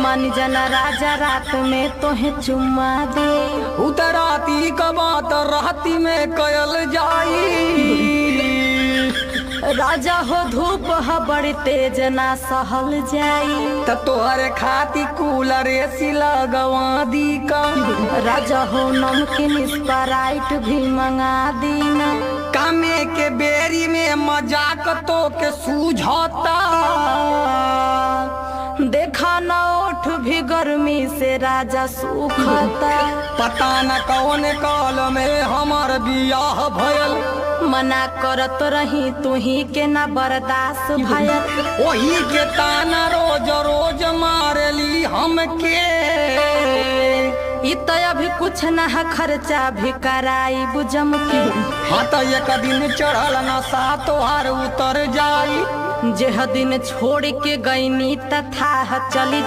मन जना राजा रात में तोहे चुम्मा दे। उतराती का बात राती में कयल जाई। राजा हो धूप ह बड़ी तेज ना सहल जाई। त तोहरे खाती कूलर एसी लगवा दी का। राजा हो नमकीन स्प्राइट भी मंगा दीना। कामे के बेरी में मजाक तो के सूझता। देखा न ओठ भी गर्मी से राजा सूखता। पता न कौन काल में हमार बियाह भयल। मना करत रही तू ही के ना बर्दाश्त भयल। वही के ताना रोज रोज मारली हमके। इत अभी कुछ न है खर्चा भी कराई बुझम के। हाँ तो एक दिन चढ़ल नशा तोहार उतर जाई। जेह दिन छोड़ के गईनी तथा चली